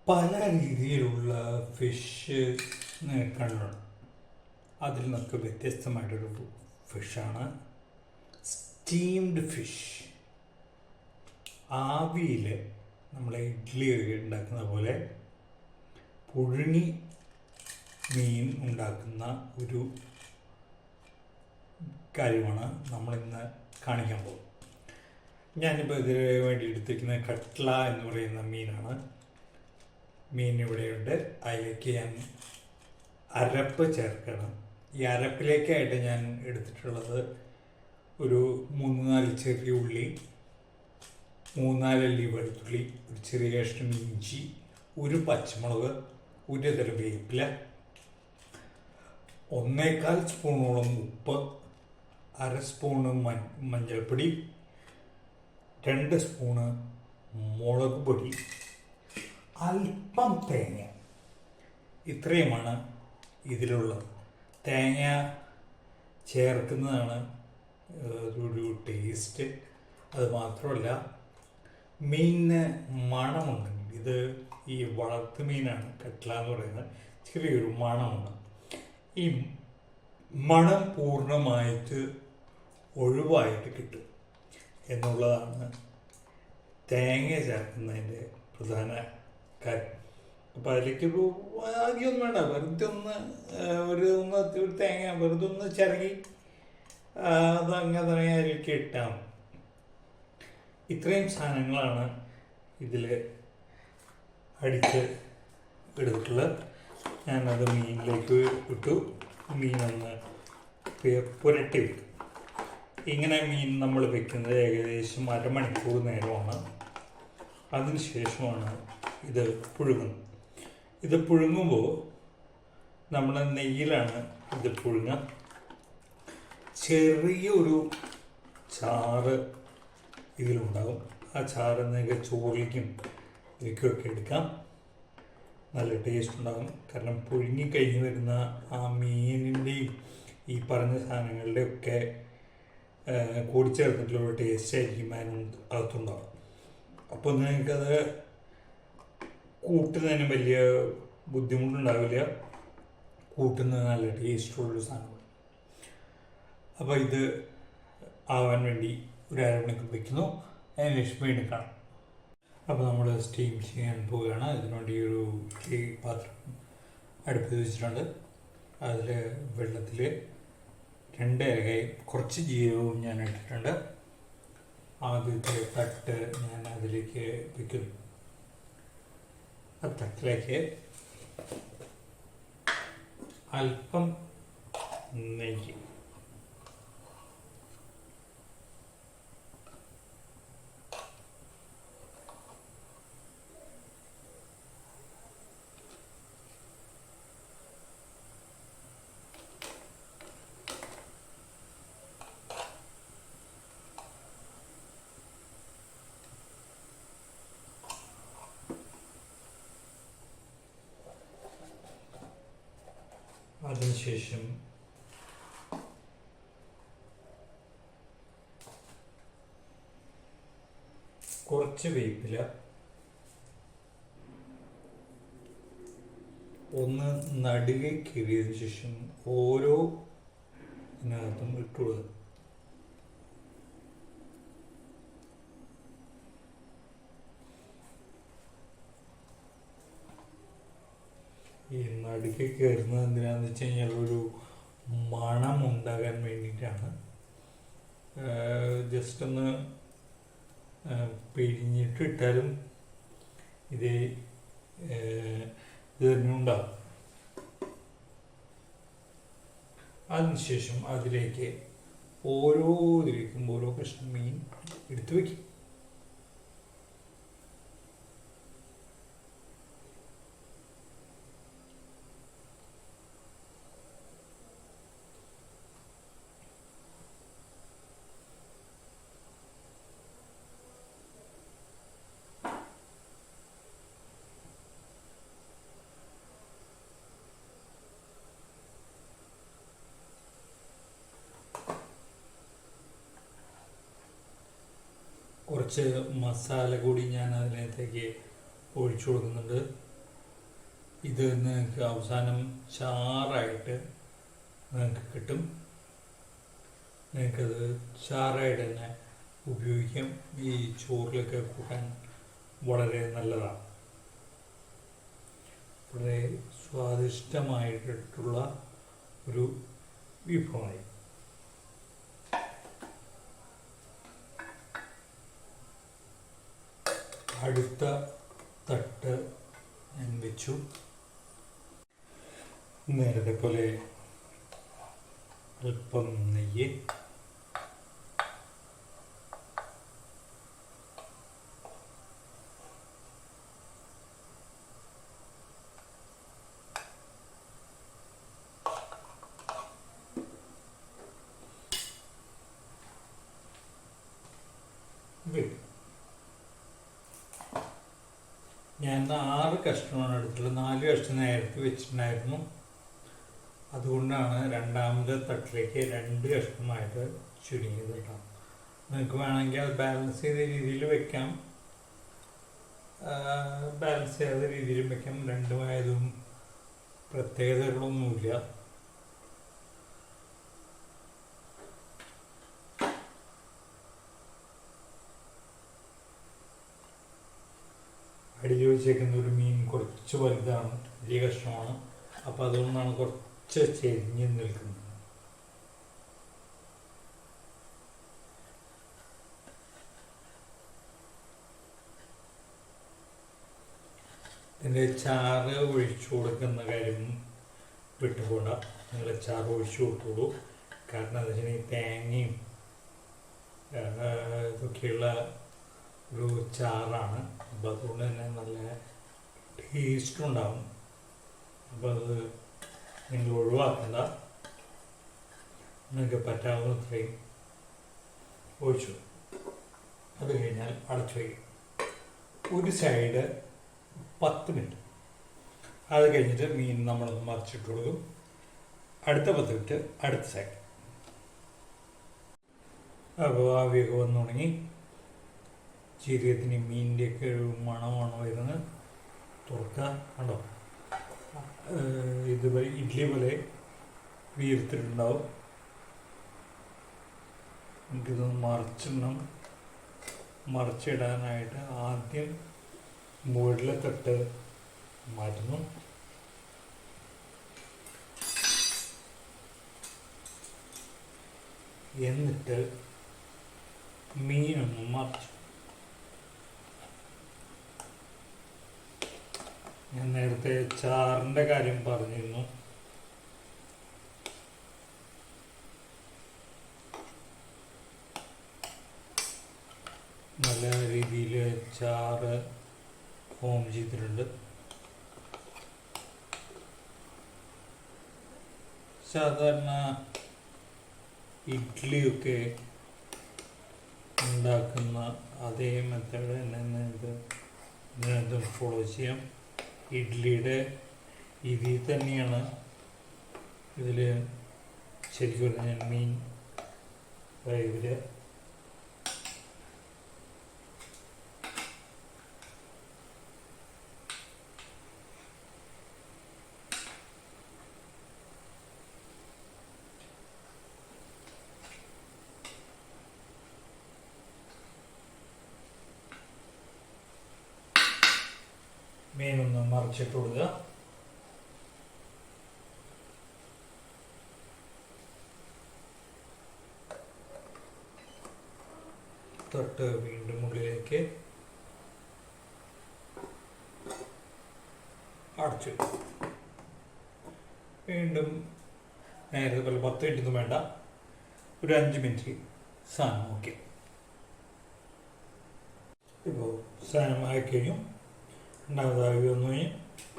പല രീതിയിലുള്ള ഫിഷ് കണ്ടിട്ടുണ്ട്. അതിൽ നിന്നൊക്കെ വ്യത്യസ്തമായിട്ടൊരു ഫിഷാണ് സ്റ്റീംഡ് ഫിഷ്. ആവിയിൽ നമ്മളെ ഇഡ്ഡലി ഉണ്ടാക്കുന്ന പോലെ പുഴുങ്ങി മീൻ ഉണ്ടാക്കുന്ന ഒരു കാര്യമാണ് നമ്മളിന്ന് കാണിക്കാൻ പോകുന്നത്. ഞാനിപ്പോൾ ഇതിന് വേണ്ടി എടുത്തിരിക്കുന്ന കട്ട്ല എന്ന് പറയുന്ന മീനാണ്. മീൻ ഇവിടെയുണ്ട്. അതിലേക്ക് ഞാൻ അരപ്പ് ചേർക്കണം. ഈ അരപ്പിലേക്കായിട്ട് ഞാൻ എടുത്തിട്ടുള്ളത് ഒരു 3-4 ചെറിയ ഉള്ളി, 3-4 അല്ലി വെളുത്തുള്ളി, ഒരു ചെറിയ കഷ്ണം ഇഞ്ചി, ഒരു പച്ചമുളക്, ഒരു തരം വേപ്പില, 1/4 സ്പൂണോളം ഉപ്പ്, 1/2 സ്പൂണ് മഞ്ഞൾപ്പൊടി, 2 സ്പൂണ് മുളക് പൊടി, അല്പം തേങ്ങ. ഇത്രയുമാണ് ഇതിലുള്ളത്. തേങ്ങ ചേർക്കുന്നതാണ് ഒരു ടേസ്റ്റ്. അത് മാത്രമല്ല, മീനിന് മണമുണ്ടെങ്കിൽ, ഇത് ഈ വളർത്തു മീനാണ് കട്ട്ല എന്ന് പറയുന്നത്, ചെറിയൊരു മണമുണ്ട്. ഈ മണം പൂർണ്ണമായിട്ട് ഒഴിവായിട്ട് കിട്ടും എന്നുള്ളതാണ് തേങ്ങ ചേർക്കുന്നതിൻ്റെ പ്രധാന കാര്യം. അപ്പോൾ അതിലേക്കൊരു ആദ്യമൊന്നും വേണ്ട, വെറുതെ ഒരു തേങ്ങ വെറുതെ ഒന്ന് ചിരകി അതങ്ങനെ തന്നെ അതിലേക്ക് ഇട്ടാൽ മതി. ഇത്രയും സാധനങ്ങളാണ് ഇതിൽ അടിച്ച് എടുത്തിട്ടുള്ളത്. ഞാനത് മീനിലേക്ക് ഇട്ടു. മീനൊന്ന് പുരട്ടി വെക്കും. ഇങ്ങനെ മീൻ നമ്മൾ വെക്കുന്നത് ഏകദേശം 1/2 മണിക്കൂർ നേരമാണ്. അതിനുശേഷമാണ് ഇത് പുഴുങ്ങുന്നത്. ഇത് പുഴുങ്ങുമ്പോൾ നമ്മൾ നെയ്യിലാണ് ഇത് പുഴുങ്ങുക. ചെറിയൊരു ചാറ് ഇതിലുണ്ടാകും. ആ ചാറ് നിങ്ങൾക്ക് ചോറിലേക്കും ഇതിലേക്കൊക്കെ എടുക്കാം. നല്ല ടേസ്റ്റ് ഉണ്ടാകും. കാരണം പുഴുങ്ങിക്കഴിഞ്ഞ് വരുന്ന ആ മീനിൻ്റെയും ഈ പറഞ്ഞ സാധനങ്ങളുടെയൊക്കെ കൂടിച്ചേർന്നിട്ടുള്ള ടേസ്റ്റ് ആയിരിക്കും അതിനകത്തുണ്ടാകും. അപ്പോൾ നിങ്ങൾക്കത് കൂട്ടുന്നതിന് വലിയ ബുദ്ധിമുട്ടുണ്ടാവില്ല. കൂട്ടുന്നത് നല്ല ടേസ്റ്റുള്ളൊരു സാധനമാണ്. അപ്പോൾ ഇത് ആവാൻ വേണ്ടി ഒരു 1/2 മണിക്കൂർ വയ്ക്കുന്നു. അതിന് ശേഷം വീണ്ടും കാണാം. അപ്പോൾ നമ്മൾ സ്റ്റീം ചെയ്യാൻ പോവുകയാണ്. അതിനുവേണ്ടി ഒരു പാത്രം അടുപ്പിൽ വെച്ചിട്ടുണ്ട്. അതിൽ വെള്ളത്തിൽ 2 ഏലക്കായും കുറച്ച് ജീരകവും ഞാൻ ഇട്ടിട്ടുണ്ട്. ആദ്യത്തെ തട്ട് ഞാൻ അതിലേക്ക് വയ്ക്കുന്നു. ആ തട്ടിലേക്ക് അല്പം നെയ്യ്, അതിനുശേഷം കുറച്ച് വേപ്പില, ഒന്ന് നടുകെ കീറിയതിനു ശേഷം ഓരോ ഇതിനകത്തും ഇട്ടുള്ളത്. ഈ നടുക്ക് കയറുന്നത് എന്തിനാന്ന് വെച്ച് കഴിഞ്ഞാൽ ഒരു മണം ഉണ്ടാകാൻ വേണ്ടിയിട്ടാണ്. ജസ്റ്റ് ഒന്ന് പിഴിഞ്ഞിട്ട് ഇട്ടാലും ഇത് തന്നെ ഉണ്ടാകും. അതിനുശേഷം അതിലേക്ക് ഓരോ കഷ്ണം മീൻ എടുത്തു വയ്ക്കും. കുറച്ച് മസാല കൂടി ഞാൻ അതിനകത്തേക്ക് ഒഴിച്ചു കൊടുക്കുന്നുണ്ട്. ഇത് നിങ്ങൾക്ക് അവസാനം ചാറായിട്ട് നിങ്ങൾക്ക് കിട്ടും. നിങ്ങൾക്കത് ചാറായിട്ട് തന്നെ ഉപയോഗിക്കാം. ഈ ചോറിലൊക്കെ കൂട്ടാൻ വളരെ നല്ലതാണ്. വളരെ സ്വാദിഷ്ടമായിട്ടുള്ള ഒരു വിഭവമായി. അടുത്ത തട്ട് ഞാൻ വെച്ചു. നേരത്തെ പോലെ അല്പം നെയ്യ്, ഞാൻ 6 കഷ്ണമാണ് എടുത്തിട്ടുള്ളത്. 4 കഷ്ണം നേരത്തെ വെച്ചിട്ടുണ്ടായിരുന്നു. അതുകൊണ്ടാണ് രണ്ടാമത്തെ തട്ടിലേക്ക് 2 കഷ്ണമായിട്ട് ചുരുങ്ങിയത് കേട്ടോ. നിങ്ങൾക്ക് വേണമെങ്കിൽ അത് ബാലൻസ് ചെയ്ത രീതിയിൽ വെക്കാം, ബാലൻസ് ചെയ്യാത്ത രീതിയിലും വെക്കാം. രണ്ടുമായതും പ്രത്യേകതകളൊന്നുമില്ല. അടിയിൽ വെച്ചേക്കുന്ന ഒരു മീൻ കുറച്ച് വലുതാണ്, വലിയ കഷ്ണമാണ്. അപ്പോൾ അതുകൊണ്ടാണ് കുറച്ച് ചെരിഞ്ഞ് നിൽക്കുന്നത്. ഇതിൻ്റെ ചാറ് ഒഴിച്ചു കൊടുക്കുന്ന കാര്യം വിട്ടുപോണ്ട. നിങ്ങൾ ചാറ് ഒഴിച്ചു കൊടുത്തോളൂ. കാരണം എന്താ വെച്ചിട്ടുണ്ടെങ്കിൽ തേങ്ങയും ഇതൊക്കെയുള്ള ഒരു ചാറാണ്. അപ്പോൾ അതുകൊണ്ട് തന്നെ നല്ല ടേസ്റ്റ് ഉണ്ടാവും. അപ്പോൾ അത് നിങ്ങൾ ഒഴിവാക്കണ്ട. നിങ്ങൾക്ക് പറ്റാവുന്നത്രയും ഒഴിച്ചു. അത് കഴിഞ്ഞാൽ അടച്ചു വയ്ക്കും. ഒരു സൈഡ് 10 മിനിറ്റ്. അത് കഴിഞ്ഞിട്ട് മീൻ നമ്മളൊന്ന് മറിച്ചിട്ട് കൊടുക്കും. അടുത്ത 10 മിനിറ്റ് അടുത്ത സൈഡ്. അപ്പോൾ ആവിയൊക്കെ വന്നു തുടങ്ങി. ജീരകത്തിന് മീനിൻ്റെയൊക്കെ ഒരു മണമാണ് വരുന്നത്. തുറക്കുക. കണ്ടോ, ഇത് ഇഡ്ഡലി പോലെ വീർത്തിട്ടുണ്ടാവും. നമുക്കിതൊന്ന് മറിച്ചിടാനായിട്ട് ആദ്യം മുകളിലെ തട്ട് മാറ്റുന്നു. എന്നിട്ട് മീനൊന്ന് മറിച്ചു. ഞാൻ നേരത്തെ ചാറിൻ്റെ കാര്യം പറഞ്ഞിരുന്നു. നല്ല രീതിയിൽ ചാറ് ഫോം ചെയ്തിട്ടുണ്ട്. സാധാരണ ഇഡ്ഡലിയൊക്കെ ഉണ്ടാക്കുന്ന അതേ മെത്തേഡ് തന്നെ ഇതിനകത്ത് ഫോളോ ചെയ്യാം. ഇഡ്ഡലിയുടെ ഇതിൽ തന്നെയാണ് ഇതിൽ ശരിക്കും പറഞ്ഞാൽ മീൻ ഇവർ മീനൊന്ന് മറിച്ചിട്ട് കൊടുക്കുക. തൊട്ട് വീണ്ടും ഉള്ളിലേക്ക് അടച്ചു. വീണ്ടും നേരത്തെ പോലെ 10 മിനിറ്റൊന്നും വേണ്ട, ഒരു 5 മിനിറ്റ് സാധനം ഓക്കെ. ഇപ്പോൾ സാധനം ആയിക്കഴിഞ്ഞു. രണ്ടാമതായി വന്നു കഴിഞ്ഞ്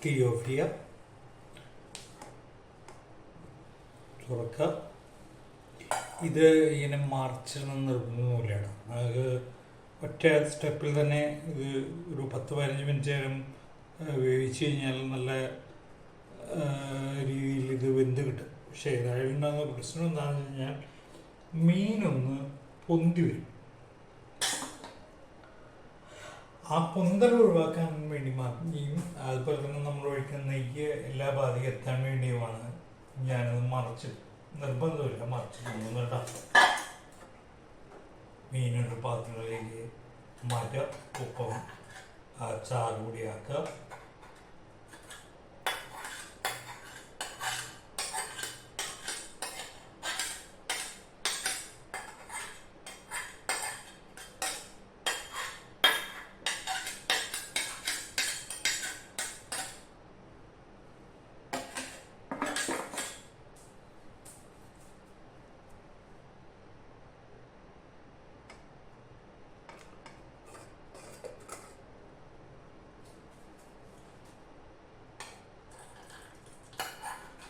തീ ഓഫ് ചെയ്യുക, തുറക്കുക. ഇത് ഇങ്ങനെ മറിച്ചിടണം നിർബന്ധമൊന്നുമില്ലാണ്. അത് ഒറ്റ സ്റ്റെപ്പിൽ തന്നെ ഇത് ഒരു 10-15 മിനിറ്റ് നേരം വേവിച്ച് കഴിഞ്ഞാൽ നല്ല രീതിയിൽ ഇത് വെന്ത് കിട്ടും. പക്ഷേ ഇതായിട്ടുണ്ടാകുന്ന പ്രശ്നം എന്താണെന്ന് വെച്ച് കഴിഞ്ഞാൽ മീനൊന്ന് പൊന്തി വരും. ആ പൊന്തൽ ഒഴിവാക്കാൻ വേണ്ടി അതുപോലെ തന്നെ നമ്മൾ ഒഴിക്കുന്ന നെയ്യ് എല്ലാ ഭാഗത്തേക്കും എത്താൻ വേണ്ടിയുമാണ് ഞാനത് മറിച്ച്, നിർബന്ധമില്ല മറിച്ച് കൊണ്ടുവന്ന് കേട്ടോ. മീനൊരു പാത്രങ്ങളിലേക്ക് മാറ്റുക, ഉപ്പും ആ ചാറ് കൂടി ആക്കുക.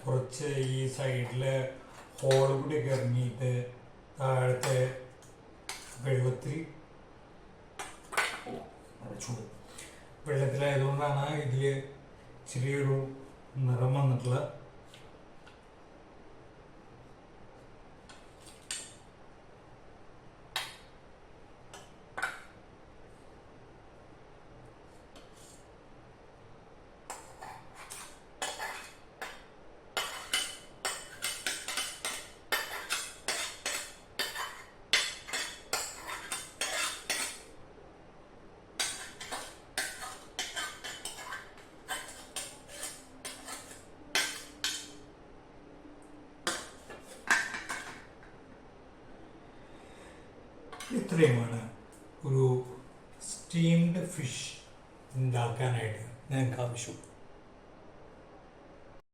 കുറച്ച് ഈ സൈഡില് ഹോൾ കൂടിയൊക്കെ ഇറങ്ങിയിട്ട് താഴത്തെ വെള്ളത്തിലായതുകൊണ്ടാണ് ഇതിൽ ചെറിയൊരു നിറം വന്നിട്ടുള്ളത്. ഇത്രയുമാണ് ഒരു സ്റ്റീംഡ് ഫിഷ് ഉണ്ടാക്കാനായിട്ട് ഞങ്ങൾക്ക് ആവശ്യം.